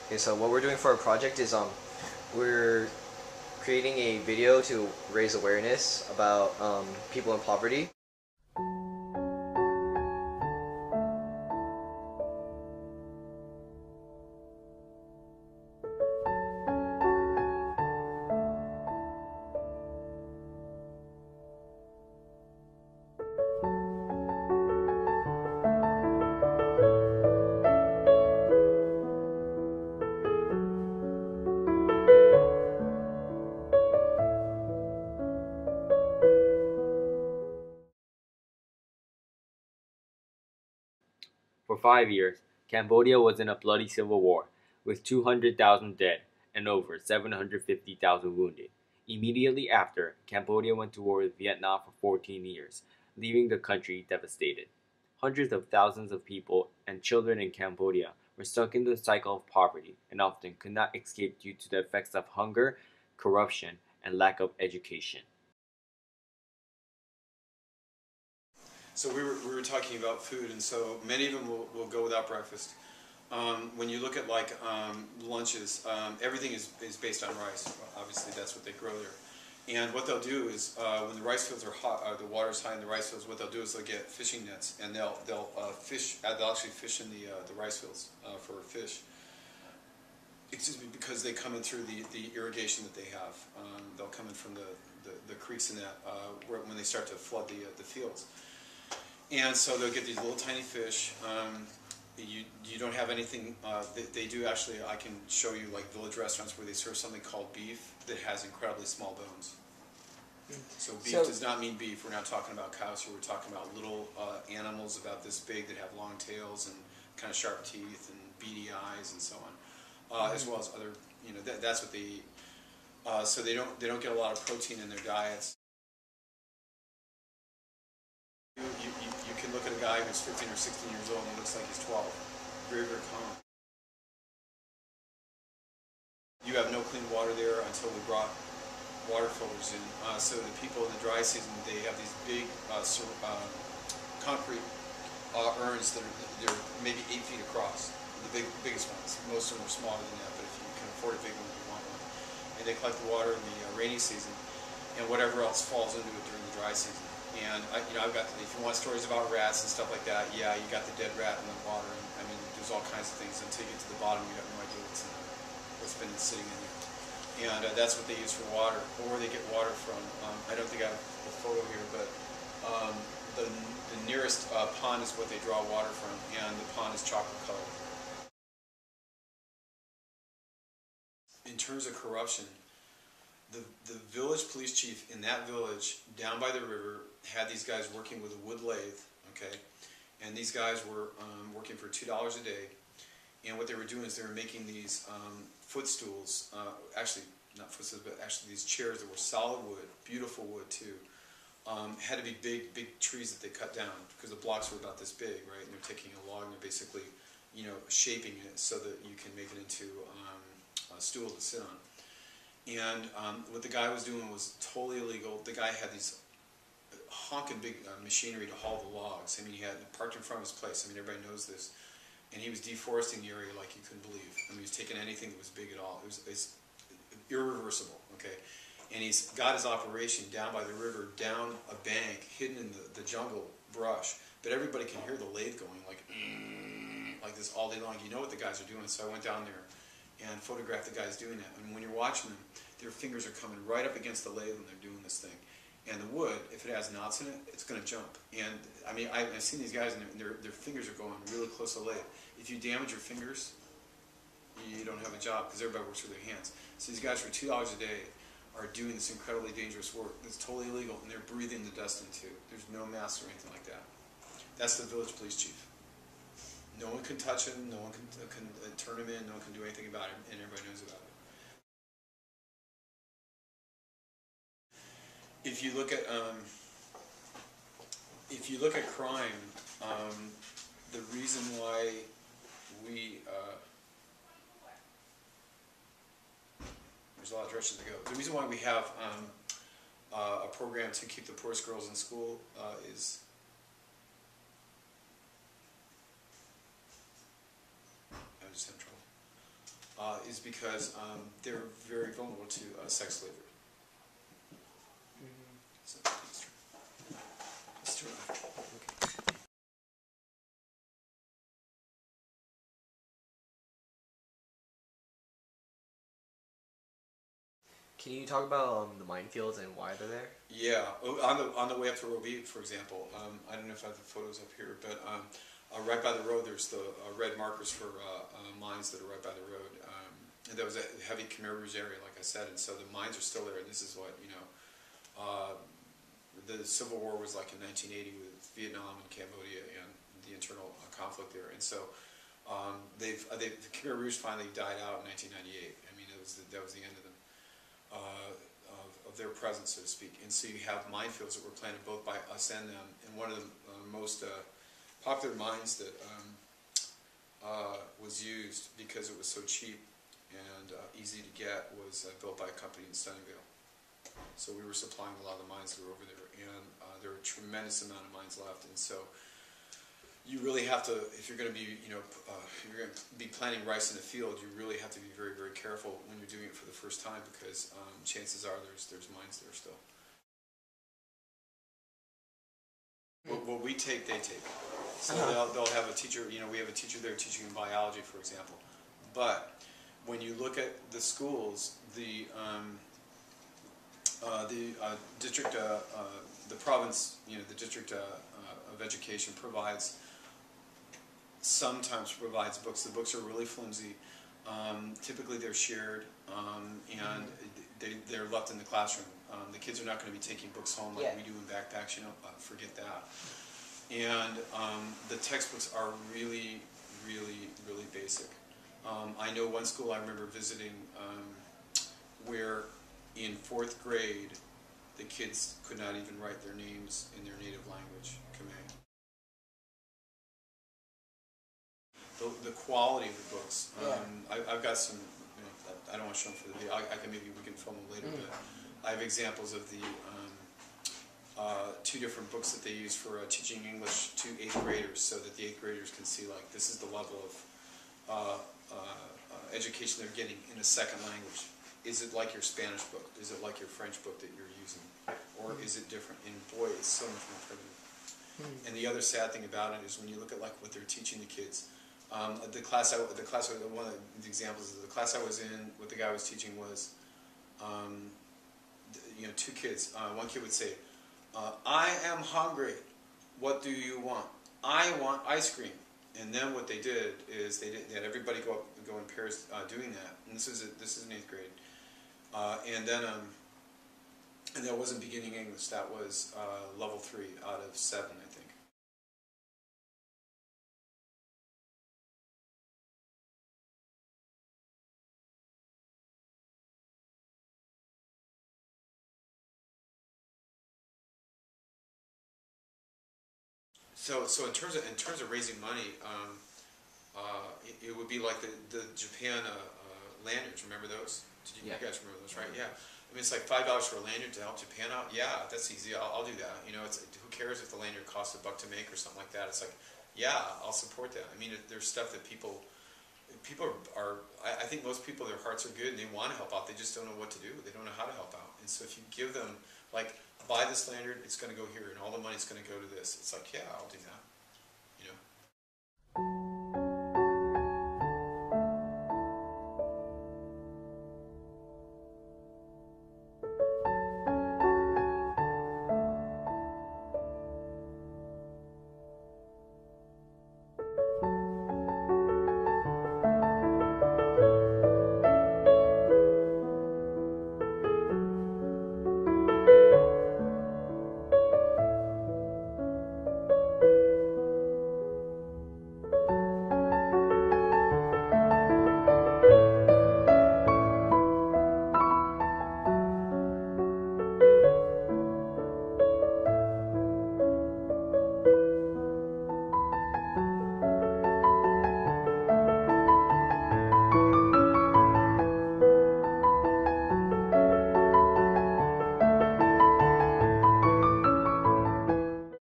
Okay, so what we're doing for our project is we're creating a video to raise awareness about people in poverty. For 5 years, Cambodia was in a bloody civil war, with 200,000 dead and over 750,000 wounded. Immediately after, Cambodia went to war with Vietnam for 14 years, leaving the country devastated. Hundreds of thousands of people and children in Cambodia were stuck in the cycle of poverty and often could not escape due to the effects of hunger, corruption, and lack of education. So we were talking about food, and so many of them will go without breakfast. When you look at like lunches, everything is based on rice. Obviously, that's what they grow there. And what they'll do is when the rice fields are hot, the water's high in the rice fields. What they'll do is they'll get fishing nets, and they'll fish. They'll actually fish in the rice fields for fish. Excuse me, because they come in through the irrigation that they have. They'll come in from the creeks and that when they start to flood the fields. And so they'll get these little tiny fish. You don't have anything. They do actually. I can show you like village restaurants where they serve something called beef that has incredibly small bones. So beef does not mean beef. We're not talking about cows here. We're talking about little animals about this big that have long tails and kind of sharp teeth and beady eyes and so on, as well as other. That's what they eat. So they don't get a lot of protein in their diets. You can look at a guy who's 15 or 16 years old and he looks like he's 12. Very, very common. You have no clean water there until we brought water filters in. So the people in the dry season, they have these big concrete urns that they're maybe 8 feet across. The biggest ones. Most of them are smaller than that, but if you can afford a big one, you want one. And they collect the water in the rainy season, and whatever else falls into it during the dry season. And I've got, if you want stories about rats and stuff like that, yeah, you got the dead rat in the water. And, I mean, there's all kinds of things. Until you get to the bottom, you have no idea what's been sitting in there. And that's what they use for water. Or they get water from, I don't think I have a photo here, but the nearest pond is what they draw water from, and the pond is chocolate colored. In terms of corruption, the village police chief in that village down by the river had these guys working with a wood lathe, okay, and these guys were working for $2 a day, and what they were doing is they were making these footstools, actually not footstools, but actually these chairs that were solid wood, beautiful wood too. Had to be big trees that they cut down because the blocks were about this big, right? And they're taking a log and they're basically, shaping it so that you can make it into a stool to sit on. And what the guy was doing was totally illegal. The guy had these honking big machinery to haul the logs. I mean, he had parked in front of his place. I mean, everybody knows this. And he was deforesting the area like you couldn't believe. I mean, he was taking anything that was big at all. It's irreversible, okay? And he's got his operation down by the river, down a bank, hidden in the jungle brush. But everybody can hear the lathe going like this all day long. You know what the guys are doing. So I went down there and photographed the guys doing that. And when you're watching them, their fingers are coming right up against the lathe when they're doing this thing. And the wood, if it has knots in it, it's going to jump. And I mean, I've seen these guys, and their fingers are going really close to the lathe. If you damage your fingers, you don't have a job because everybody works with their hands. So these guys for $2 a day are doing this incredibly dangerous work. It's totally illegal, and they're breathing the dust into. There's no masks or anything like that. That's the village police chief. No one can touch him. No one can turn him in. No one can do anything about him, and everybody knows about it. If you look at crime, the reason why we there's a lot of directions to go. The reason why we have a program to keep the poorest girls in school is I just had trouble. is because they're very vulnerable to sex slavery. So, let's turn it off. Can you talk about the minefields and why they're there? Yeah, on the way up to Roe v, for example, I don't know if I have the photos up here, but right by the road there's the red markers for mines that are right by the road. And there was a heavy Khmer Rouge area, like I said, and so the mines are still there. And this is what, you know, the Civil War was like in 1980 with Vietnam and Cambodia and the internal conflict there. And so the Khmer Rouge finally died out in 1998. I mean, that was the end of them. Of their presence, so to speak. And so you have minefields that were planted both by us and them. And one of the most popular mines that was used because it was so cheap and easy to get was built by a company in Sunnyvale. So we were supplying a lot of the mines that were over there, and there are a tremendous amount of mines left. And so you really have to, if you're going to be, you know, if you're going to be planting rice in the field, you really have to be very, very careful when you're doing it for the first time, because chances are there's mines there still. What we take, they take. So they'll have a teacher, you know, we have a teacher there teaching biology, for example. But when you look at the schools, the district, the province, you know, the district of education sometimes provides books. The books are really flimsy. Typically they're shared, and they're left in the classroom. The kids are not going to be taking books home like we do in backpacks, you know, forget that. And the textbooks are really, really, really basic. I know one school I remember visiting where in 4th grade the kids could not even write their names in their native language, Khmer. The quality of the books. I've got some, you know, I don't want to show them for the video. We can film them later, but I have examples of the 2 different books that they use for teaching English to 8th graders, so that the 8th graders can see, like, this is the level of education they're getting in a second language. Is it like your Spanish book? Is it like your French book that you're using? Or is it different? And boy, it's so much more primitive. And the other sad thing about it is when you look at like what they're teaching the kids. One of the examples of the class I was in, what the guy was teaching was, you know, 2 kids. One kid would say, "I am hungry. What do you want?" "I want ice cream." And then what they did is they had everybody go in pairs doing that. And this is in 8th grade. And that wasn't beginning English. That was level 3 out of 7, I think. So in terms of raising money, it would be like the Japan lanyards. Remember those? You guys remember those, right? Yeah. I mean, it's like $5 for a lanyard to help Japan out. Yeah, that's easy. I'll do that. You know, who cares if the lanyard costs $1 to make or something like that? It's like, yeah, I'll support that. I mean, there's stuff that people are. I think most people, their hearts are good and they want to help out. They just don't know what to do. They don't know how to help out. And so if you give them, like, buy this lanyard, it's going to go here, and all the money's going to go to this. It's like, yeah, I'll do that.